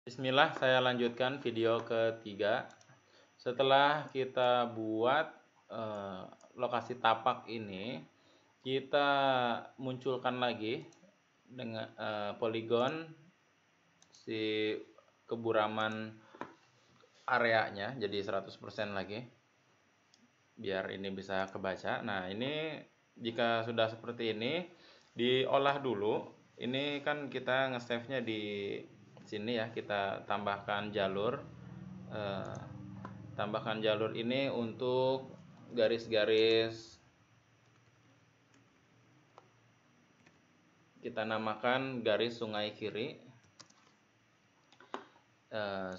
Bismillah, saya lanjutkan video ketiga. Setelah kita buat lokasi tapak ini, kita munculkan lagi dengan poligon si keburaman areanya jadi 100% lagi, biar ini bisa kebaca. Nah, ini jika sudah seperti ini, diolah dulu. Ini kan kita nge-save-nya di sini ya, kita tambahkan jalur. Tambahkan jalur ini untuk garis-garis, kita namakan garis sungai kiri.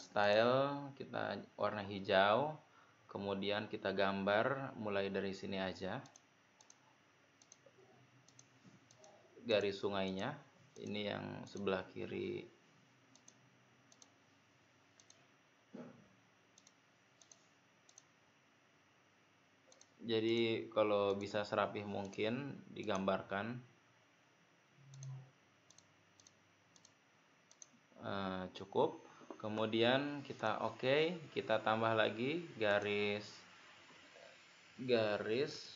Style kita warna hijau, kemudian kita gambar mulai dari sini aja garis sungainya. Ini yang sebelah kiri. Jadi kalau bisa serapih mungkin digambarkan. Cukup. Kemudian kita kita tambah lagi garis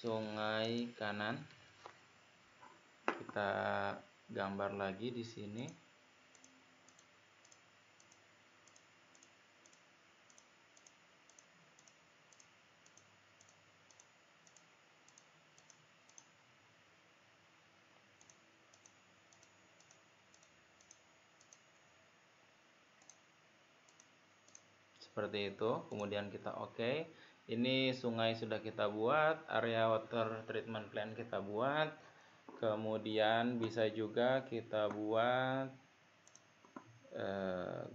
sungai kanan. Kita gambar lagi di sini. Seperti itu. Kemudian kita ini sungai sudah kita buat, area water treatment plan kita buat. Kemudian bisa juga kita buat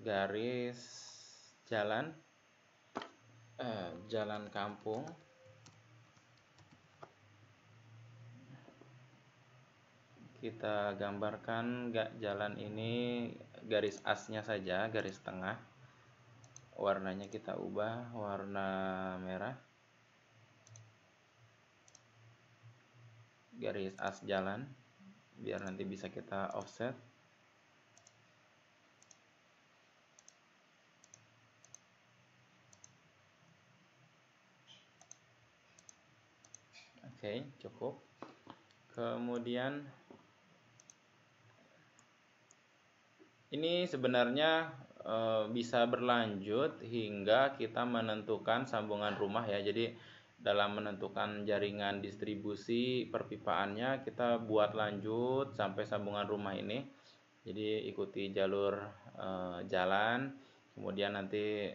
garis jalan kampung. Kita gambarkan jalan ini garis asnya saja, garis tengah. Warnanya kita ubah warna merah. Garis as jalan, biar nanti bisa kita offset. Cukup. Kemudian ini sebenarnya bisa berlanjut hingga kita menentukan sambungan rumah ya. Jadi dalam menentukan jaringan distribusi perpipaannya, kita buat lanjut sampai sambungan rumah ini. Jadi ikuti jalur jalan, kemudian nanti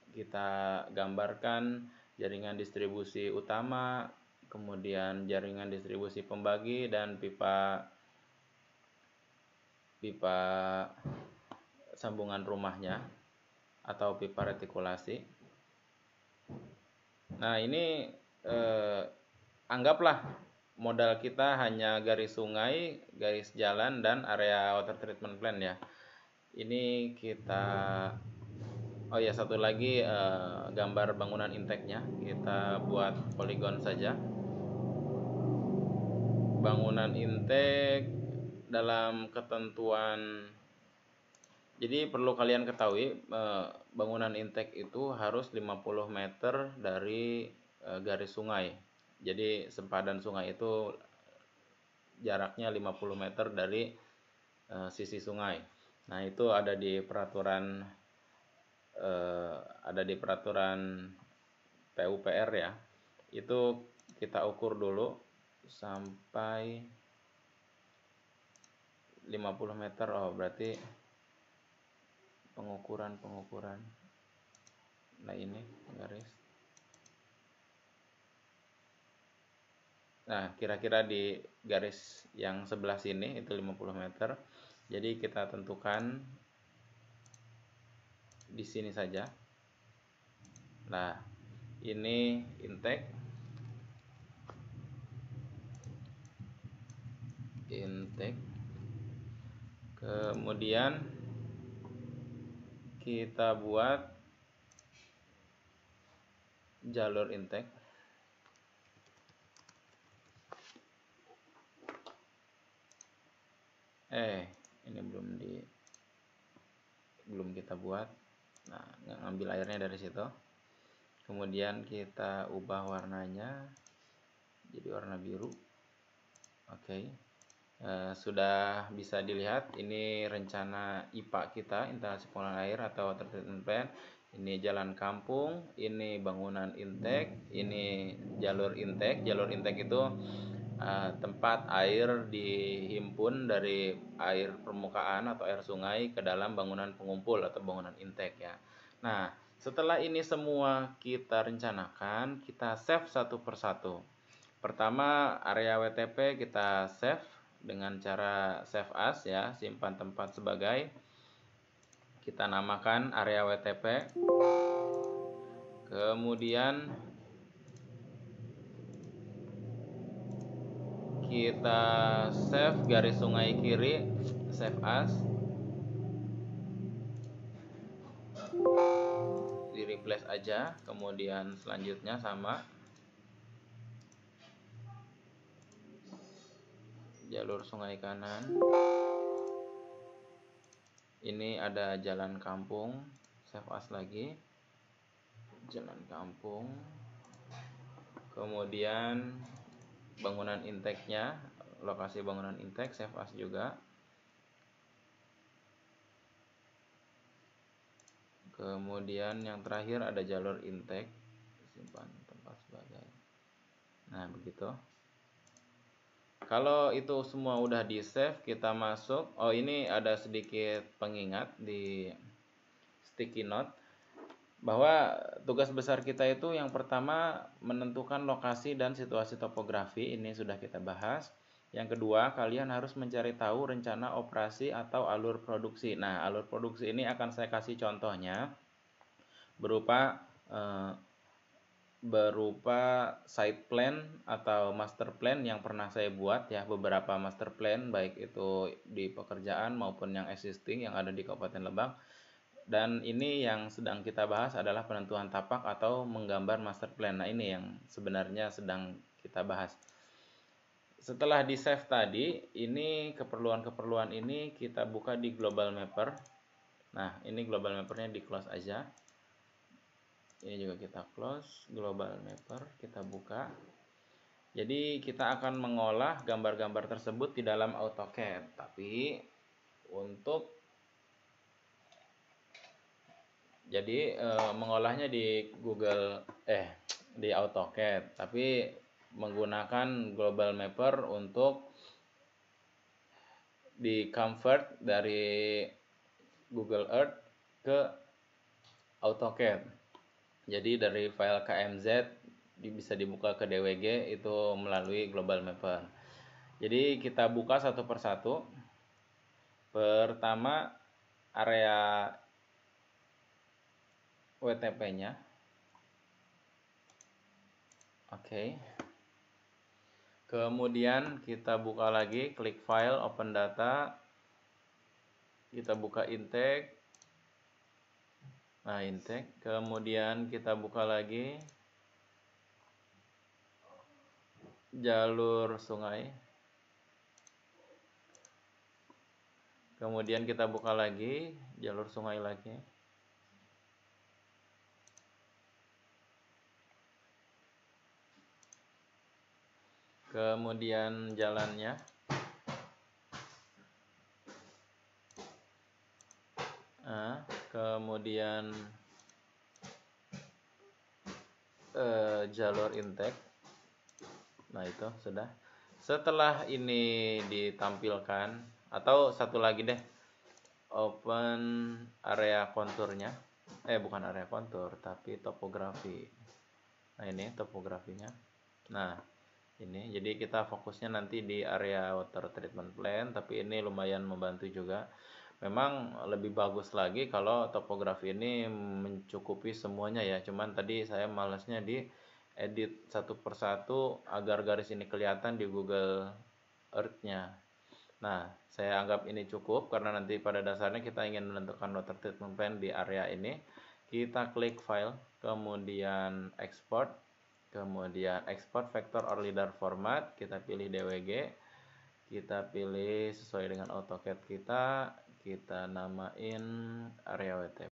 kita gambarkan jaringan distribusi utama, kemudian jaringan distribusi pembagi, dan pipa sambungan rumahnya atau pipa retikulasi. Nah, ini anggaplah modal kita hanya garis sungai, garis jalan, dan area water treatment plan ya. Ini kita satu lagi gambar bangunan intake-nya. Kita buat poligon saja. Bangunan intake dalam ketentuan, jadi perlu kalian ketahui, bangunan intake itu harus 50 meter dari garis sungai. Jadi sempadan sungai itu jaraknya 50 meter dari sisi sungai. Nah, itu ada di peraturan PUPR ya. Itu kita ukur dulu sampai 50 meter. Berarti pengukuran. Nah, ini garis. Nah, kira-kira di garis yang sebelah sini itu 50 meter. Jadi kita tentukan di sini saja. Nah, ini intake. Kemudian kita buat jalur intake. Ini belum belum kita buat. Nah, ngambil airnya dari situ. Kemudian kita ubah warnanya jadi warna biru. Oke. Sudah bisa dilihat ini rencana IPA kita, instalasi pengolahan air atau water treatment plant. Ini jalan kampung, ini bangunan intake, ini jalur intake. Jalur intake itu tempat air dihimpun dari air permukaan atau air sungai ke dalam bangunan pengumpul atau bangunan intake ya. Nah, setelah ini semua kita rencanakan, kita save satu persatu. Pertama, area WTP kita save dengan cara save as ya, simpan tempat sebagai. Kita namakan area WTP. Kemudian kita save garis sungai kiri, save as. Di replace aja. Kemudian selanjutnya sama. Jalur sungai kanan. Ini ada jalan kampung, save as lagi. Jalan kampung. Kemudian bangunan intake-nya, lokasi bangunan intake save as juga. Kemudian yang terakhir ada jalur intake, simpan tempat sebagai. Nah, begitu. Kalau itu semua udah di save, kita masuk. Oh, ini ada sedikit pengingat di sticky note bahwa tugas besar kita itu yang pertama menentukan lokasi dan situasi topografi, ini sudah kita bahas. Yang kedua, kalian harus mencari tahu rencana operasi atau alur produksi. Nah, alur produksi ini akan saya kasih contohnya berupa site plan atau master plan yang pernah saya buat ya, beberapa master plan baik itu di pekerjaan maupun yang existing yang ada di Kabupaten Lebak. Dan ini yang sedang kita bahas adalah penentuan tapak atau menggambar master plan. Nah, ini yang sebenarnya sedang kita bahas. Setelah di save tadi, ini keperluan-keperluan ini kita buka di Global Mapper. Nah, ini Global Mappernya di close aja. Ini juga kita close, Global Mapper kita buka. Jadi kita akan mengolah gambar-gambar tersebut di dalam AutoCAD. Tapi untuk mengolahnya di di AutoCAD, tapi menggunakan Global Mapper untuk di convert dari Google Earth ke AutoCAD. Jadi dari file KMZ bisa dibuka ke DWG itu melalui Global Mapper. Jadi kita buka satu persatu. Pertama area WTP-nya. Oke. Kemudian kita buka lagi, klik file, open data. Kita buka intake. Nah, intake. Kemudian kita buka lagi jalur sungai. Kemudian kita buka lagi jalur sungai lagi. Kemudian jalannya. Kemudian jalur intake. Nah, itu sudah. Setelah ini ditampilkan, atau satu lagi deh, open area konturnya. Bukan area kontur, tapi topografi. Nah, ini topografinya. Nah, ini jadi kita fokusnya nanti di area water treatment plant, tapi ini lumayan membantu juga. Memang lebih bagus lagi kalau topografi ini mencukupi semuanya ya, cuman tadi saya malasnya di edit satu persatu agar garis ini kelihatan di Google Earth-nya. Nah, saya anggap ini cukup karena nanti pada dasarnya kita ingin menentukan water treatment plant di area ini. Kita klik file, kemudian export, kemudian export vector or leader format, kita pilih DWG, kita pilih sesuai dengan AutoCAD kita, kita namain area WTP.